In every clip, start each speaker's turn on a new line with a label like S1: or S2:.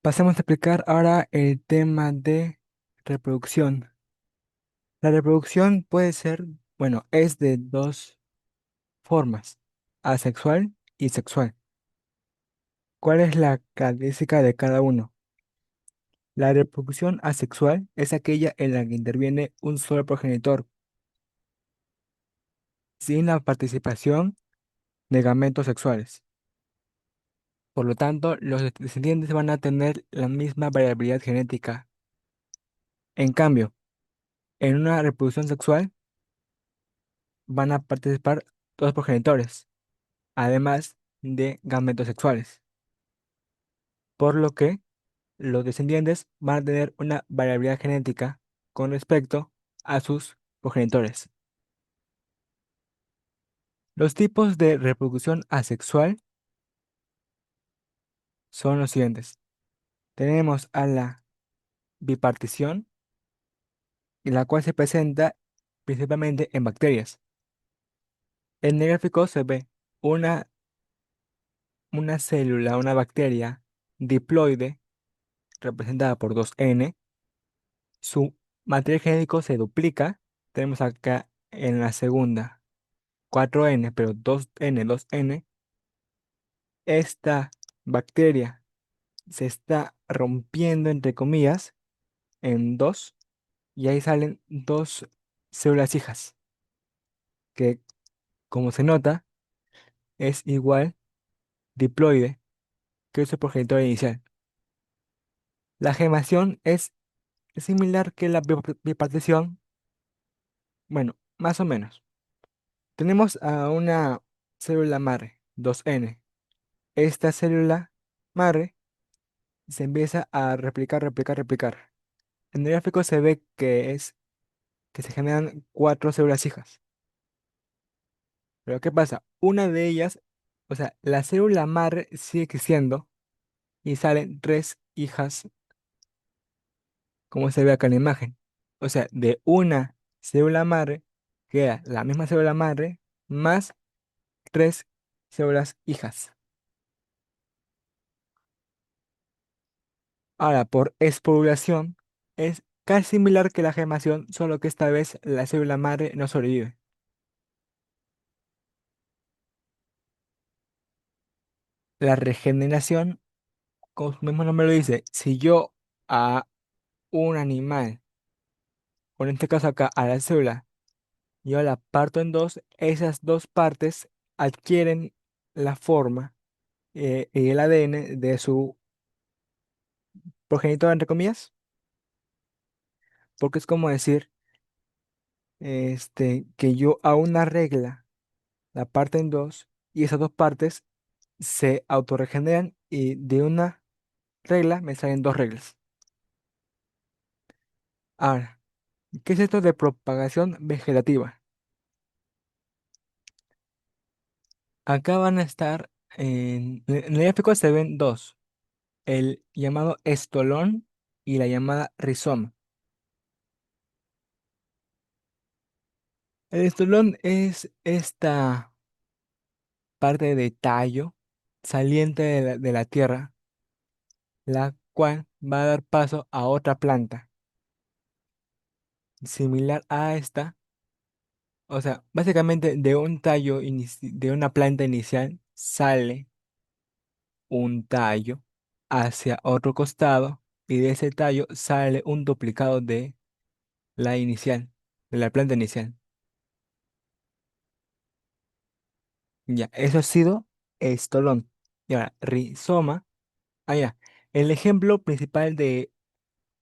S1: Pasemos a explicar ahora el tema de reproducción. La reproducción puede ser, bueno, es de dos formas, asexual y sexual. ¿Cuál es la característica de cada uno? La reproducción asexual es aquella en la que interviene un solo progenitor, sin la participación de gametos sexuales. Por lo tanto, los descendientes van a tener la misma variabilidad genética. En cambio, en una reproducción sexual van a participar dos progenitores, además de gametos sexuales, por lo que los descendientes van a tener una variabilidad genética con respecto a sus progenitores. Los tipos de reproducción asexual son los siguientes. Tenemos a la bipartición, y la cual se presenta principalmente en bacterias. En el gráfico se ve una, una célula, una bacteria diploide, representada por 2N. Su material genético se duplica. Tenemos acá en la segunda 4N, pero 2N, 2N. Esta bacteria se está rompiendo, entre comillas, en dos, y ahí salen dos células hijas, que, como se nota, es igual diploide que su progenitor inicial. La gemación es similar que la bipartición, bueno, más o menos. Tenemos a una célula madre, 2N. Esta célula madre se empieza a replicar, replicar, replicar. En el gráfico se ve que se generan cuatro células hijas. Pero ¿qué pasa? Una de ellas, o sea, la célula madre sigue existiendo y salen tres hijas, como se ve acá en la imagen. O sea, de una célula madre queda la misma célula madre más tres células hijas. Ahora, por esporulación, es casi similar que la gemación, solo que esta vez la célula madre no sobrevive. La regeneración, como su mismo nombre lo dice, si yo a un animal, o en este caso acá a la célula, yo la parto en dos, esas dos partes adquieren la forma y el ADN de su progenitor, entre comillas, porque es como decir que yo a una regla la parto en dos y esas dos partes se autorregeneran y de una regla me salen dos reglas. Ahora, ¿qué es esto de propagación vegetativa? Acá van a estar, en el gráfico se ven dos, el llamado estolón y la llamada rizoma. El estolón es esta parte de tallo saliente de la tierra, la cual va a dar paso a otra planta similar a esta. O sea, básicamente de un tallo, de una planta inicial, sale un tallo hacia otro costado y de ese tallo sale un duplicado de la inicial, de la planta inicial. Ya, eso ha sido estolón. Y ahora, rizoma. Ah, ya. El ejemplo principal de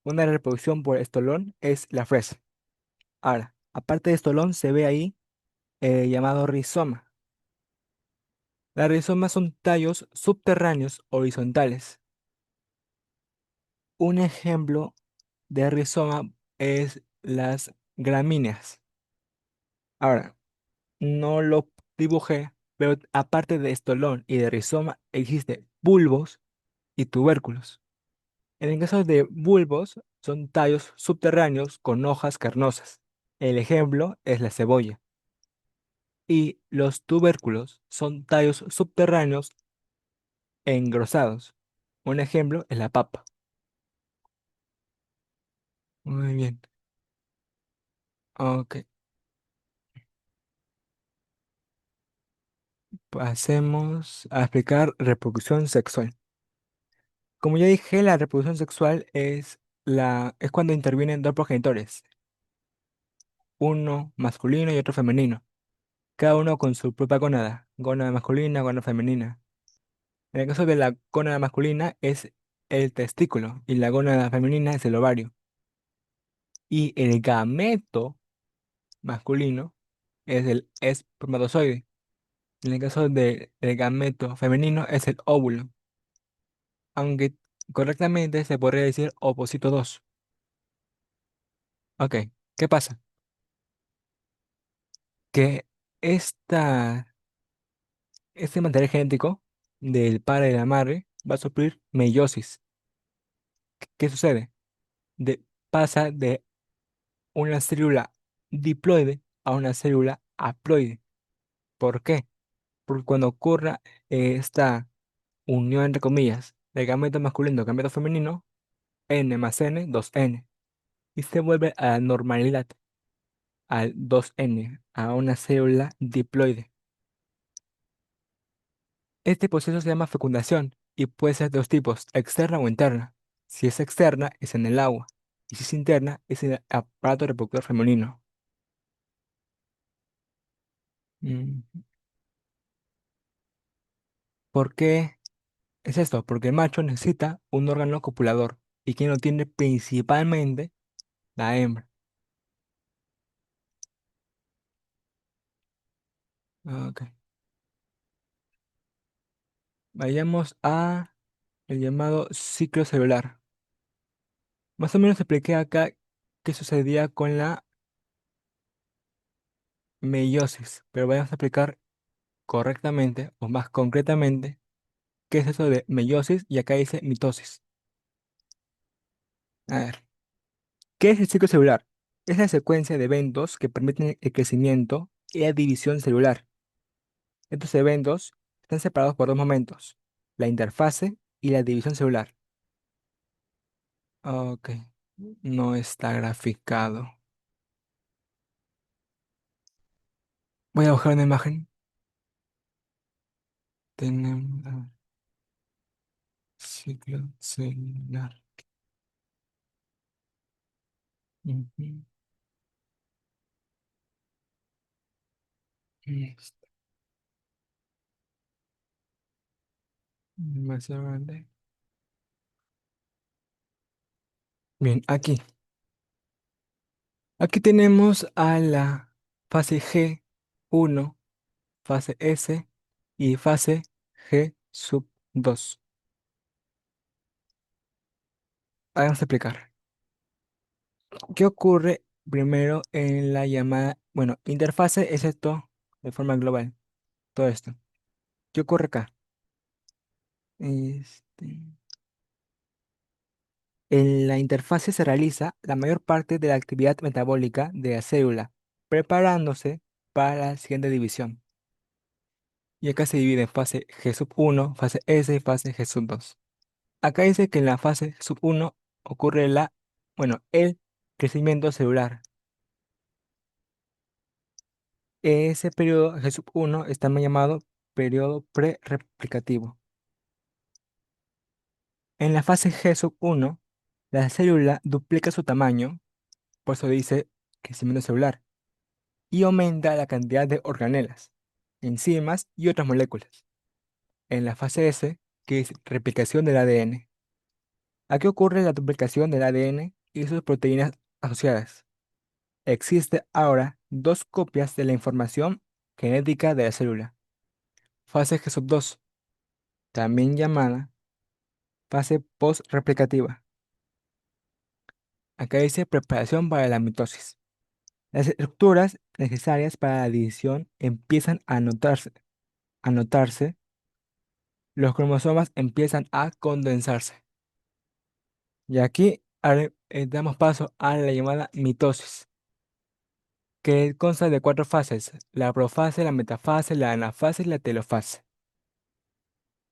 S1: una reproducción por estolón es la fresa. Ahora, aparte de estolón, se ve ahí llamado rizoma. Las rizomas son tallos subterráneos horizontales. Un ejemplo de rizoma es las gramíneas. Ahora, no lo dibujé, pero aparte de estolón y de rizoma, existe bulbos y tubérculos. En el caso de bulbos, son tallos subterráneos con hojas carnosas. El ejemplo es la cebolla. Y los tubérculos son tallos subterráneos engrosados. Un ejemplo es la papa. Muy bien. Ok, pasemos a explicar reproducción sexual. Como ya dije, la reproducción sexual es cuando intervienen dos progenitores, uno masculino y otro femenino, cada uno con su propia gónada, gónada masculina, gónada femenina. En el caso de la gónada masculina es el testículo y la gónada femenina es el ovario. Y el gameto masculino es el espermatozoide. En el caso del gameto femenino es el óvulo, aunque correctamente se podría decir ovocito 2. Ok, ¿qué pasa? Que esta, este material genético del padre y la madre va a sufrir meiosis. ¿Qué sucede? Pasa de una célula diploide a una célula haploide. ¿Por qué? Porque cuando ocurra esta unión entre comillas de gameto masculino y gameto femenino, N más N, 2N, y se vuelve a la normalidad, al 2N, a una célula diploide. Este proceso se llama fecundación y puede ser de dos tipos, externa o interna. Si es externa, es en el agua, y si es interna, es en el aparato reproductor femenino. Mm, ¿Por qué es esto? Porque el macho necesita un órgano copulador y quien lo tiene principalmente la hembra. Ok. Vayamos a el llamado ciclo celular. Más o menos expliqué acá qué sucedía con la meiosis, pero vamos a explicar correctamente o más concretamente qué es eso de meiosis y acá dice mitosis. A ver, ¿qué es el ciclo celular? Es la secuencia de eventos que permiten el crecimiento y la división celular. Estos eventos están separados por dos momentos, la interfase y la división celular. Ok, no está graficado. Voy a buscar una imagen. Tenemos ciclo celular. Ujú. Listo. Demasiado grande. Bien, aquí. Aquí tenemos a la fase G1, fase S y fase G sub 2. Vamos a explicar. ¿Qué ocurre primero en la llamada, bueno, interfase es esto de forma global, todo esto. ¿Qué ocurre acá? Este, en la interfase se realiza la mayor parte de la actividad metabólica de la célula, preparándose para la siguiente división. Y acá se divide en fase G sub 1, fase S y fase G sub 2. Acá dice que en la fase sub 1 ocurre el crecimiento celular. Ese periodo G sub 1 está también llamado periodo prereplicativo. En la fase G sub 1, la célula duplica su tamaño, por eso dice crecimiento celular, y aumenta la cantidad de organelas, enzimas y otras moléculas. En la fase S, que es replicación del ADN. Aquí ocurre la duplicación del ADN y sus proteínas asociadas. Existe ahora dos copias de la información genética de la célula. Fase G sub 2, también llamada fase postreplicativa. Acá dice preparación para la mitosis. Las estructuras necesarias para la división empiezan a notarse, los cromosomas empiezan a condensarse. Y aquí damos paso a la llamada mitosis, que consta de cuatro fases: la profase, la metafase, la anafase y la telofase.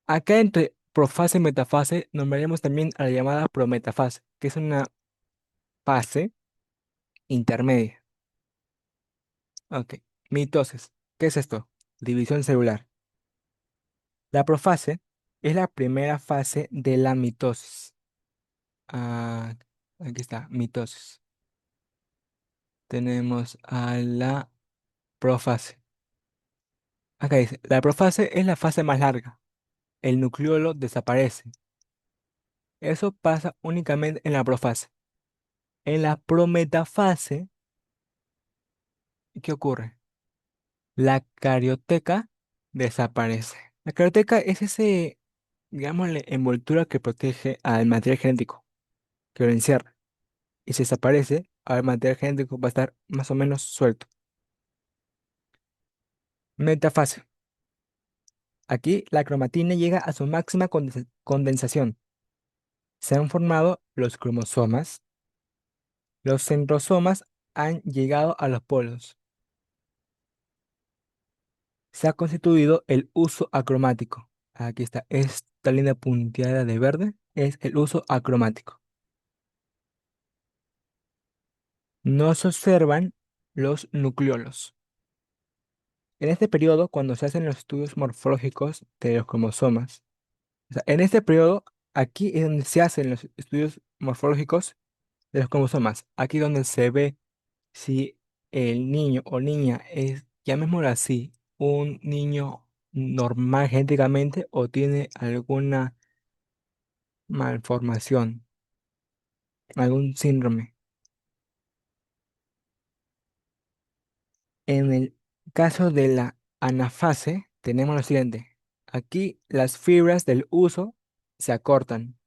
S1: Acá entre profase y metafase, nombraremos también a la llamada prometafase, que es una fase intermedia. Ok. Mitosis. ¿Qué es esto? División celular. La profase es la primera fase de la mitosis. Ah, aquí está, mitosis. Tenemos a la profase. Acá dice, la profase es la fase más larga. El nucleolo desaparece. Eso pasa únicamente en la profase. En la prometafase, ¿qué ocurre? La carioteca desaparece. La carioteca es ese, digámosle, envoltura que protege al material genético, que lo encierra. Y si desaparece, el material genético va a estar más o menos suelto. Metafase. Aquí la cromatina llega a su máxima condensación. Se han formado los cromosomas. Los centrosomas han llegado a los polos. Se ha constituido el uso acromático. Aquí está, esta línea punteada de verde es el uso acromático. No se observan los nucleolos. En este periodo, cuando se hacen los estudios morfológicos de los cromosomas, o sea, en este periodo, aquí es donde se hacen los estudios morfológicos de los cromosomas. Aquí donde se ve si el niño o niña es, llamémoslo así, un niño normal genéticamente o tiene alguna malformación, algún síndrome. En el caso de la anafase, tenemos lo siguiente. Aquí las fibras del uso se acortan.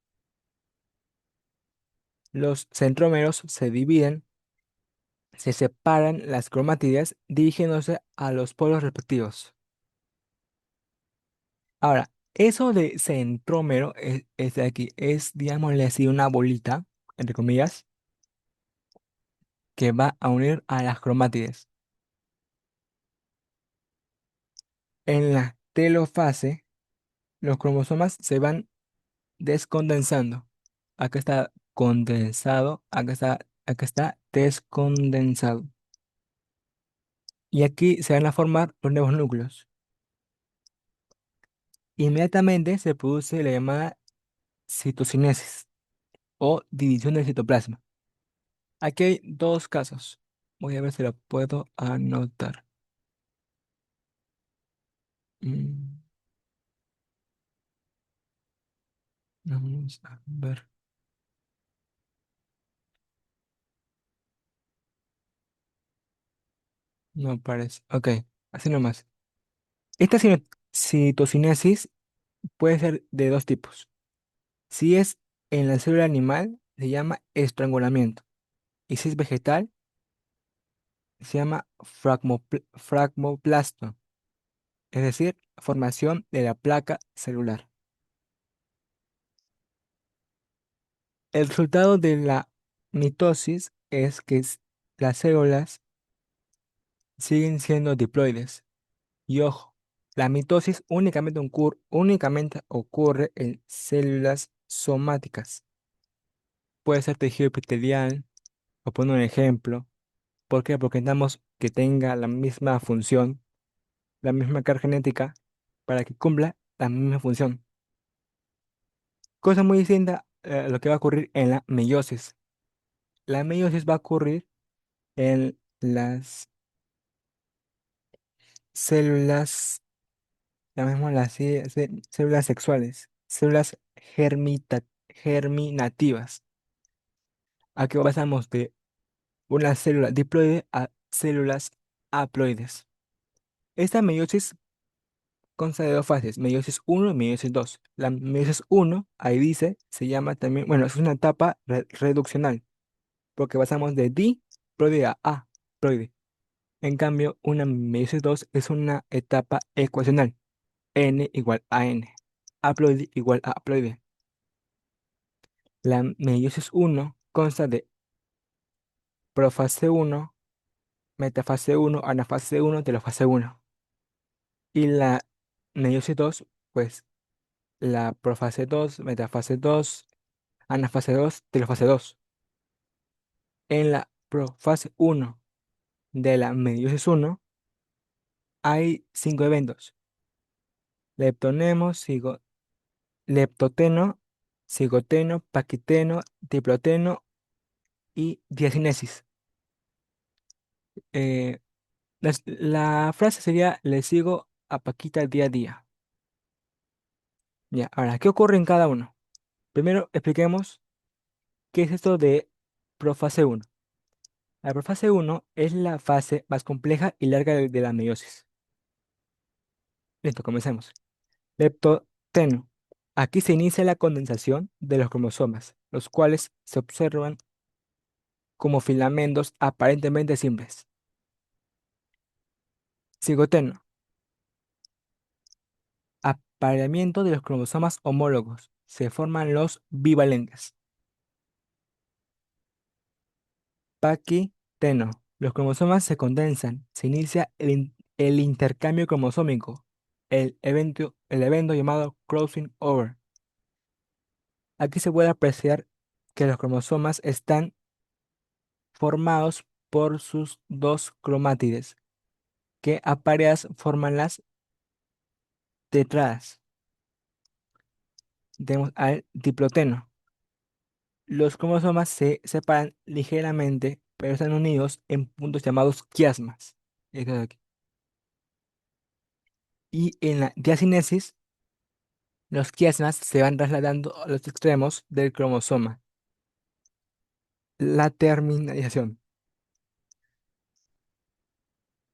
S1: Los centrómeros se dividen, se separan las cromátides dirigiéndose a los polos respectivos. Ahora, eso de centrómero es de aquí, es, digámosle así, una bolita, entre comillas, que va a unir a las cromátides. En la telofase, los cromosomas se van descondensando. Acá está condensado, acá está descondensado. Y aquí se van a formar los nuevos núcleos. Inmediatamente se produce la llamada citocinesis o división del citoplasma. Aquí hay dos casos. Voy a ver si lo puedo anotar. Mm, Vamos a ver. No parece. Ok, así nomás. Esta citocinesis puede ser de dos tipos. Si es en la célula animal, se llama estrangulamiento. Y si es vegetal, se llama fragmoplasto, es decir, formación de la placa celular. El resultado de la mitosis es que las células siguen siendo diploides. Y ojo, la mitosis únicamente ocurre en células somáticas. Puede ser tejido epitelial, o poner un ejemplo. ¿Por qué? Porque necesitamos que tenga la misma función, la misma carga genética, para que cumpla la misma función. Cosa muy distinta a lo que va a ocurrir en la meiosis. La meiosis va a ocurrir en las células, llamémoslas así, células sexuales, células germinativas. Aquí pasamos de una célula diploide a células haploides. Esta meiosis consta de dos fases, meiosis uno y meiosis 2. La meiosis uno, ahí dice, se llama también, bueno, es una etapa reduccional, porque pasamos de diploide a haploide. En cambio, una meiosis 2 es una etapa ecuacional, n igual a n, haploide igual a haploide. La meiosis uno consta de profase uno, metafase uno, anafase uno, telofase uno. Y la meiosis 2, pues la profase 2, metafase 2, anafase 2, telofase 2. En la profase 1 de la meiosis 1 hay 5 eventos: leptonemo, leptoteno, cigoteno, paquiteno, diploteno y diacinesis. Eh, la frase sería: le sigo a Paquita día a día. Ya, ahora, ¿qué ocurre en cada uno? Primero expliquemos qué es esto de profase 1. La profase 1 es la fase más compleja y larga de la meiosis. Listo, comencemos. Leptoteno. Aquí se inicia la condensación de los cromosomas, los cuales se observan como filamentos aparentemente simples. Cigoteno. Apareamiento de los cromosomas homólogos. Se forman los bivalentes. Paquiteno. Los cromosomas se condensan. Se inicia el intercambio cromosómico. El evento llamado crossing over. Aquí se puede apreciar que los cromosomas están formados por sus dos cromátides, que apareadas forman las tetradas. Tenemos al diploteno. Los cromosomas se separan ligeramente, pero están unidos en puntos llamados quiasmas. Esto de aquí. Y en la diacinesis, los quiasmas se van trasladando a los extremos del cromosoma. La terminalización.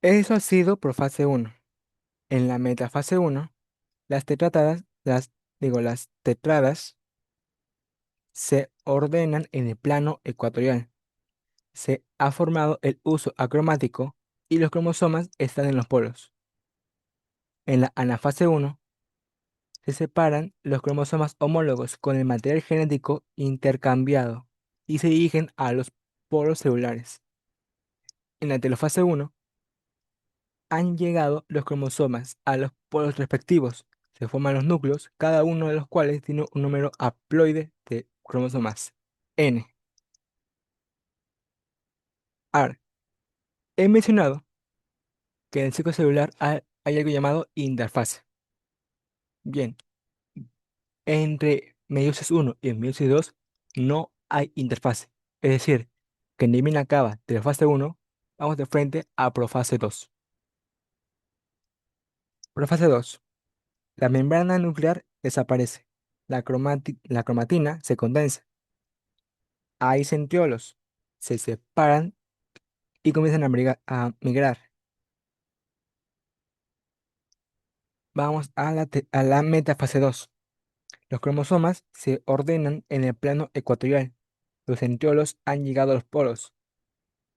S1: Eso ha sido por fase 1. En la metafase 1, las tetradas, las tetradas se ordenan en el plano ecuatorial. Se ha formado el uso acromático y los cromosomas están en los polos. En la anafase 1 se separan los cromosomas homólogos con el material genético intercambiado y se dirigen a los polos celulares. En la telofase 1 han llegado los cromosomas a los polos respectivos. Se forman los núcleos, cada uno de los cuales tiene un número haploide de cromosomas. N. Ahora, he mencionado que en el ciclo celular hay algo llamado interfase. Bien, entre meiosis 1 y meiosis 2 no hay interfase. Es decir, que ni bien acaba de la fase 1, vamos de frente a profase 2. Profase 2. La membrana nuclear desaparece. La cromatina se condensa. Hay centriolos. Se separan y comienzan a migrar. Vamos a la metafase 2. Los cromosomas se ordenan en el plano ecuatorial. Los centriolos han llegado a los polos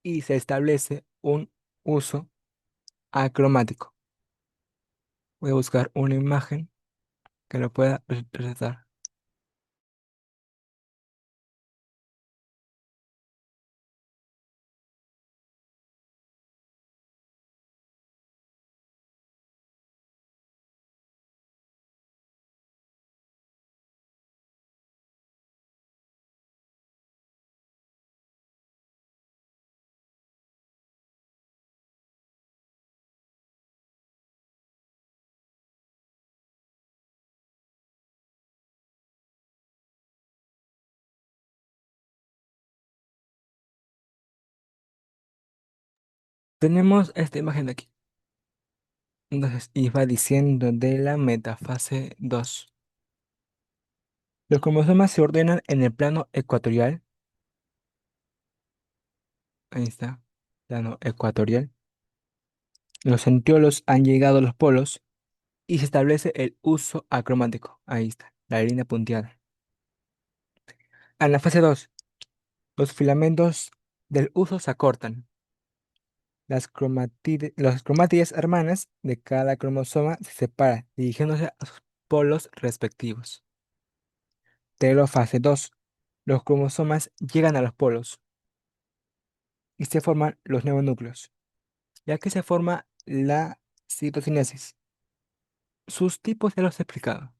S1: y se establece un uso acromático. Voy a buscar una imagen que lo pueda representar. Tenemos esta imagen de aquí. Entonces, iba diciendo de la metafase 2. Los cromosomas se ordenan en el plano ecuatorial. Ahí está, plano ecuatorial. Los centriolos han llegado a los polos y se establece el uso acromático. Ahí está, la línea punteada. En la fase 2, los filamentos del uso se acortan. Las cromátides hermanas de cada cromosoma se separan, dirigiéndose a sus polos respectivos. Telofase 2. Los cromosomas llegan a los polos y se forman los nuevos núcleos, ya que se forma la citocinesis. Sus tipos ya los he explicado.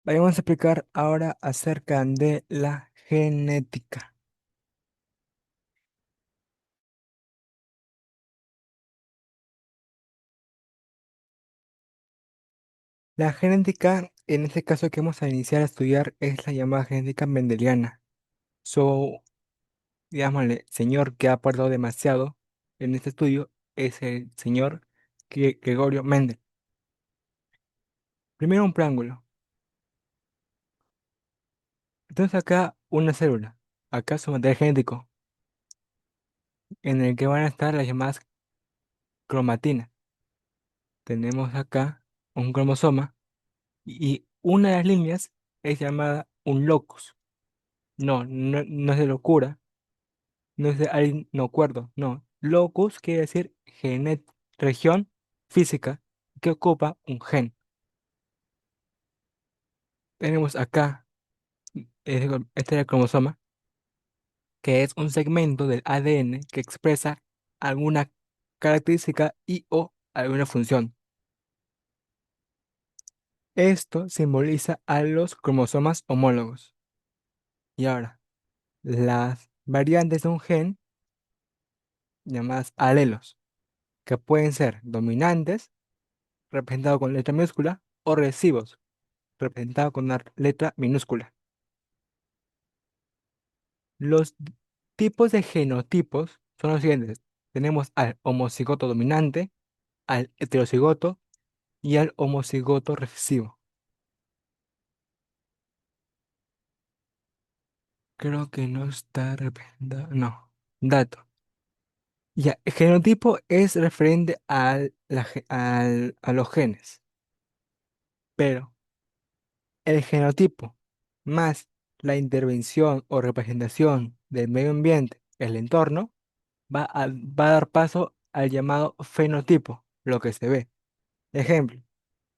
S1: Vamos a explicar ahora acerca de la genética. La genética, en este caso que vamos a iniciar a estudiar, es la llamada genética mendeliana. So, digámosle, señor que ha aportado demasiado en este estudio es el señor Gregorio Mendel. Primero un preámbulo. Entonces acá una célula. Acá su material genético, en el que van a estar las llamadas cromatinas. Tenemos acá un cromosoma y una de las líneas es llamada un locus. No es de locura, no es de alguien no acuerdo, no. Locus quiere decir región física que ocupa un gen. Tenemos acá este es el cromosoma, que es un segmento del ADN que expresa alguna característica y o alguna función. Esto simboliza a los cromosomas homólogos. Y ahora, las variantes de un gen, llamadas alelos, que pueden ser dominantes, representados con letra minúscula, o recesivos, representados con una letra minúscula. Los tipos de genotipos son los siguientes. Tenemos al homocigoto dominante, al heterocigoto y al homocigoto recesivo. Creo que no está representado. No. Dato. Ya, el genotipo es referente a los genes, pero el genotipo más la intervención o representación del medio ambiente, el entorno, va a dar paso al llamado fenotipo, lo que se ve. Ejemplo,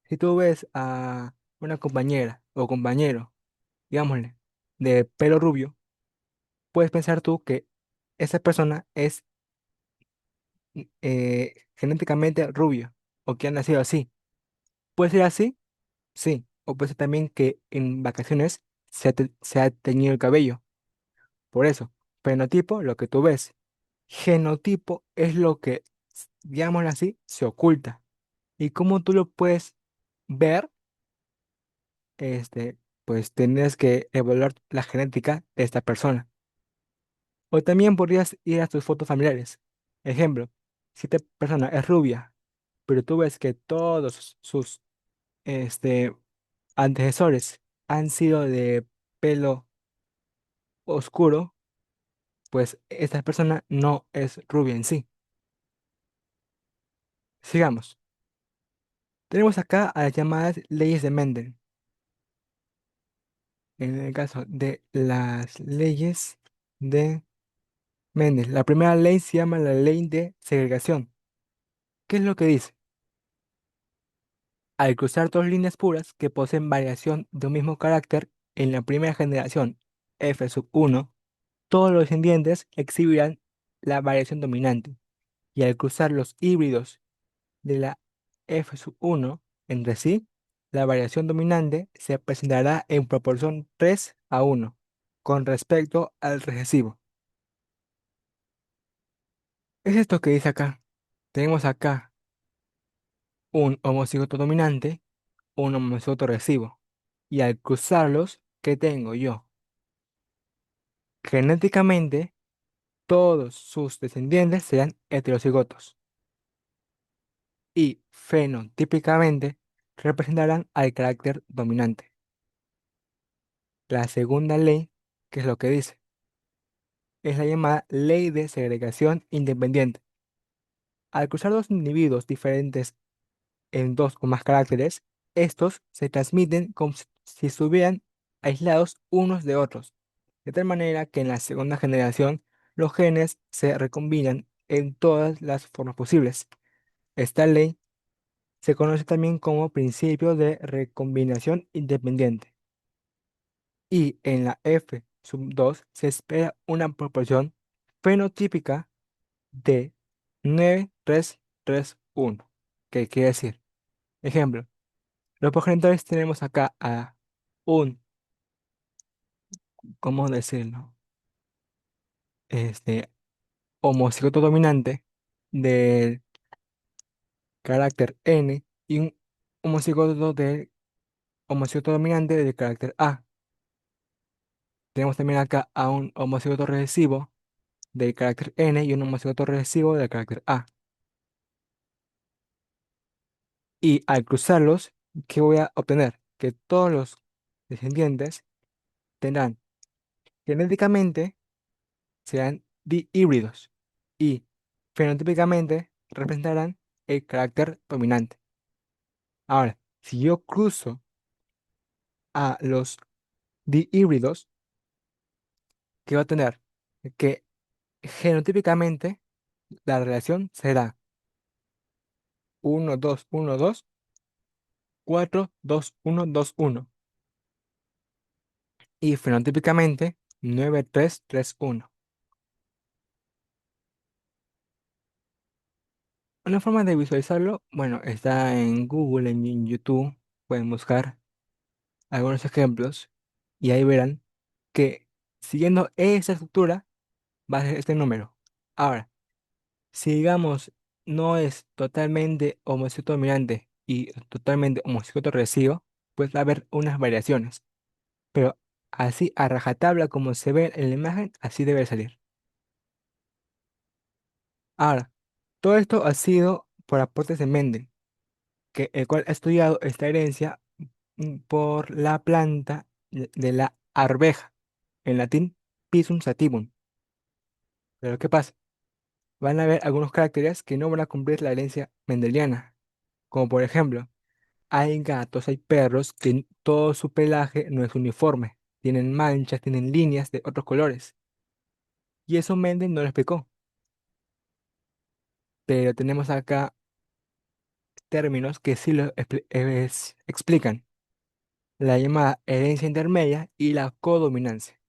S1: si tú ves a una compañera o compañero, digámosle, de pelo rubio, puedes pensar tú que esa persona es genéticamente rubio o que ha nacido así. ¿Puede ser así? Sí. O puede ser también que en vacaciones se ha teñido el cabello. Por eso, fenotipo, lo que tú ves. Genotipo es lo que, digámoslo así, se oculta. Y cómo tú lo puedes ver, este, pues tienes que evaluar la genética de esta persona. O también podrías ir a tus fotos familiares. Ejemplo, si esta persona es rubia, pero tú ves que todos sus este, antecesores han sido de pelo oscuro, pues esta persona no es rubia en sí. Sigamos. Tenemos acá a las llamadas leyes de Mendel. En el caso de las leyes de Mendel, la primera ley se llama la ley de segregación. ¿Qué es lo que dice? Al cruzar dos líneas puras que poseen variación de un mismo carácter en la primera generación, F1, todos los descendientes exhibirán la variación dominante. Y al cruzar los híbridos de la F1 entre sí, la variación dominante se presentará en proporción 3:1 con respecto al recesivo. Es esto que dice acá. Tenemos acá un homocigoto dominante, un homocigoto recesivo. Y al cruzarlos, ¿qué tengo yo? Genéticamente, todos sus descendientes serán heterocigotos y fenotípicamente representarán al carácter dominante. La segunda ley, que es lo que dice, es la llamada ley de segregación independiente. Al cruzar dos individuos diferentes en dos o más caracteres, estos se transmiten como si estuvieran aislados unos de otros, de tal manera que en la segunda generación los genes se recombinan en todas las formas posibles. Esta ley se conoce también como principio de recombinación independiente. Y en la F2 se espera una proporción fenotípica de 9:3:3:1. ¿Qué quiere decir? Ejemplo, los progenitores tenemos acá a un, ¿cómo decirlo? Este, homocigoto dominante del carácter N y un homocigoto dominante del carácter A. Tenemos también acá a un homocigoto recesivo del carácter N y un homocigoto recesivo del carácter A. Y al cruzarlos, ¿qué voy a obtener? Que todos los descendientes tendrán genéticamente serán dihíbridos y fenotípicamente representarán el carácter dominante. Ahora, si yo cruzo a los dihíbridos, ¿qué va a tener? Que genotípicamente la relación será 1, 2, 1, 2, 4, 2, 1, 2, 1 y fenotípicamente 9, 3, 3, 1. Una forma de visualizarlo, bueno, está en Google, en YouTube, pueden buscar algunos ejemplos y ahí verán que siguiendo esa estructura va a ser este número. Ahora, si digamos no es totalmente homocigoto dominante y totalmente homocigoto recesivo, pues va a haber unas variaciones, pero así a rajatabla como se ve en la imagen, así debe salir. Ahora, todo esto ha sido por aportes de Mendel, el cual ha estudiado esta herencia por la planta de la arveja, en latín Pisum sativum. Pero ¿qué pasa? Van a haber algunos caracteres que no van a cumplir la herencia mendeliana, como por ejemplo, hay gatos, hay perros que todo su pelaje no es uniforme, tienen manchas, tienen líneas de otros colores, y eso Mendel no lo explicó, pero tenemos acá términos que sí lo explican, la llamada herencia intermedia y la codominancia.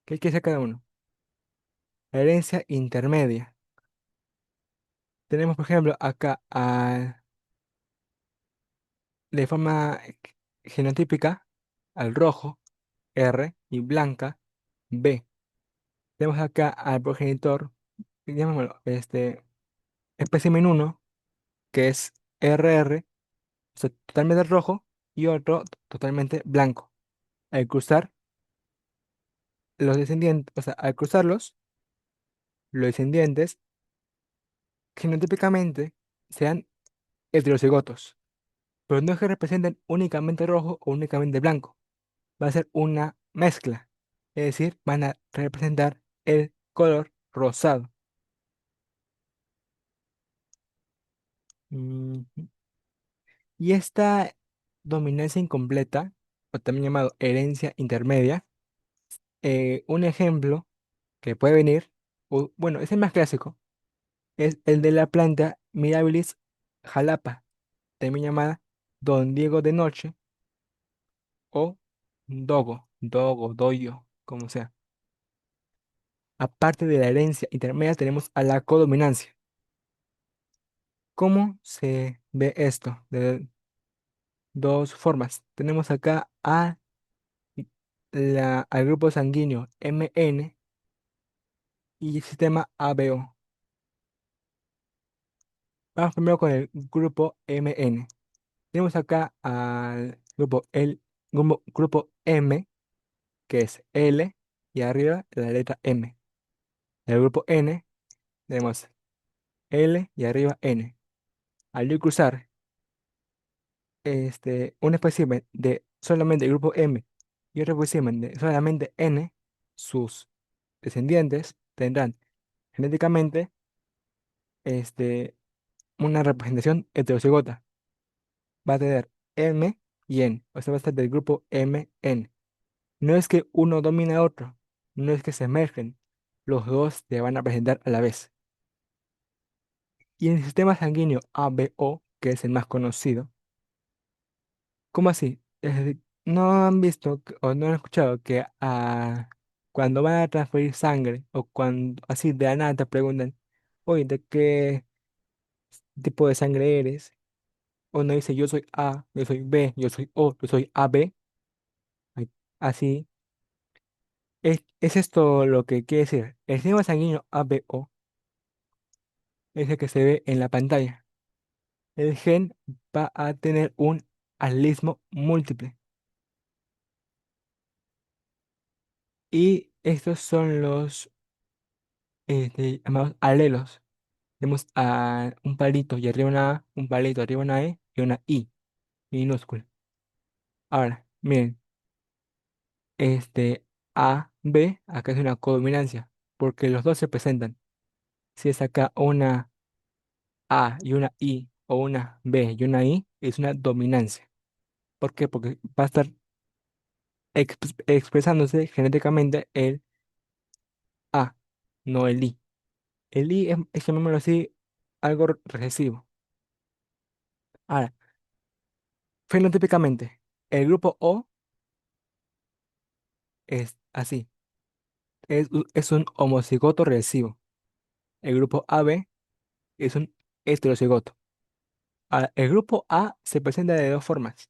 S1: ¿Qué quiere decir cada uno? Herencia intermedia. Tenemos, por ejemplo, acá de forma genotípica al rojo, R, y blanca, B. Tenemos acá al progenitor, llamémoslo, espécimen uno que es RR, o sea, totalmente rojo, y otro totalmente blanco. Al cruzar los descendientes, o sea, al cruzarlos, los descendientes genotípicamente sean heterocigotos, pero no es que representen únicamente rojo o únicamente blanco, va a ser una mezcla, es decir, van a representar el color rosado. Mm, Y esta dominancia incompleta, o también llamado herencia intermedia, un ejemplo que puede venir, o, bueno, es el más clásico, es el de la planta Mirabilis jalapa, también llamada Don Diego de Noche o Doyo, como sea. Aparte de la herencia intermedia, tenemos a la codominancia. ¿Cómo se ve esto? De dos formas. Tenemos acá al grupo sanguíneo MN y el sistema ABO. Vamos primero con el grupo MN. Tenemos acá al grupo M, que es L, y arriba la letra M. El grupo N tenemos L y arriba N. Al yo cruzar un espécimen de solamente el grupo M y otro espécimen de solamente N, sus descendientes tendrán genéticamente una representación heterocigota. Va a tener M y N, o sea, va a estar del grupo MN. No es que uno domine a otro, no es que se mezclen, los dos se van a presentar a la vez. Y en el sistema sanguíneo ABO, que es el más conocido, ¿cómo así? Es decir, ¿no han visto o no han escuchado que cuando van a transferir sangre o cuando así de la nada te preguntan, oye, ¿de qué tipo de sangre eres? Uno dice yo soy A, yo soy B, yo soy O, yo soy AB. Así, es esto lo que quiere decir. El sistema sanguíneo ABO es el que se ve en la pantalla. El gen va a tener un alismo múltiple. Y estos son los llamados alelos. Tenemos un palito y arriba una A, un palito arriba una E y una I minúscula. Ahora, miren, A, B, acá es una codominancia, porque los dos se presentan. Si es acá una A y una I o una B y una I, es una dominancia. ¿Por qué? Porque va a estar expresándose genéticamente el A, no el I. El I es, llamémoslo así, algo recesivo. Ahora, fenotípicamente, el grupo O es así, es un homocigoto recesivo. El grupo AB es un heterocigoto. Ahora, el grupo A se presenta de dos formas.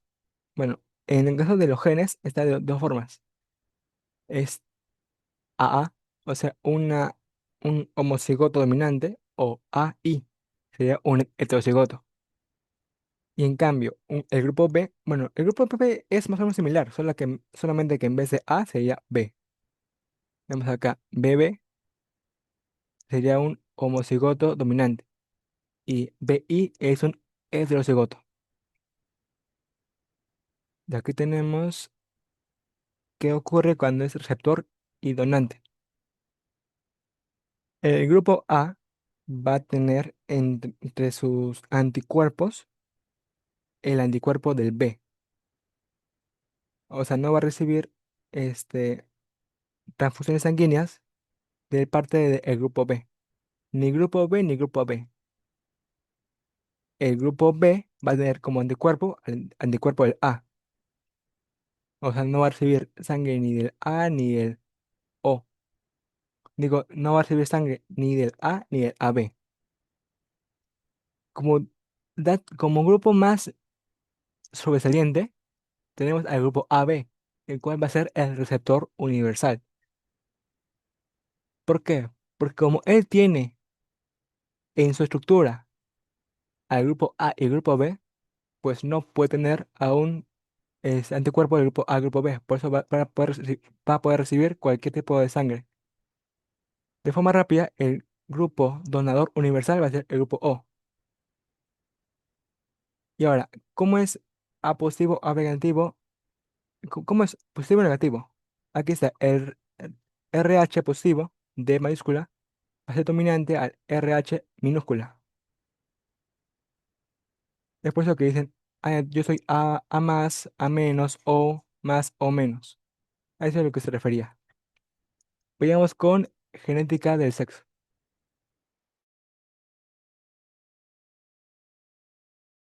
S1: Bueno, en el caso de los genes está de dos formas. Es AA, o sea, un homocigoto dominante, o AI, sería un heterocigoto. Y en cambio, el grupo B, bueno, el grupo B es más o menos similar, solamente que en vez de A sería B. Vemos acá, BB sería un homocigoto dominante y BI es un heterocigoto. Y aquí tenemos qué ocurre cuando es receptor y donante. El grupo A va a tener entre sus anticuerpos el anticuerpo del B. O sea, no va a recibir transfusiones sanguíneas de parte del grupo B. Ni grupo B ni grupo B. El grupo B va a tener como anticuerpo al anticuerpo del A. O sea, no va a recibir sangre ni del A ni del O. Digo, no va a recibir sangre ni del A ni del AB. Como, como grupo más sobresaliente, tenemos al grupo AB, el cual va a ser el receptor universal. ¿Por qué? Porque como él tiene en su estructura al grupo A y el grupo B, pues no puede tener aún ese anticuerpo del grupo A al grupo B. Por eso va a poder recibir cualquier tipo de sangre. De forma rápida, el grupo donador universal va a ser el grupo O. Y ahora, ¿cómo es A positivo, A negativo? ¿Cómo es positivo o negativo? Aquí está el RH positivo, D mayúscula, va a ser dominante al RH minúscula. Es por eso que dicen, "Ah, yo soy A más, A menos, O más, O menos". A eso es a lo que se refería. Vayamos con genética del sexo.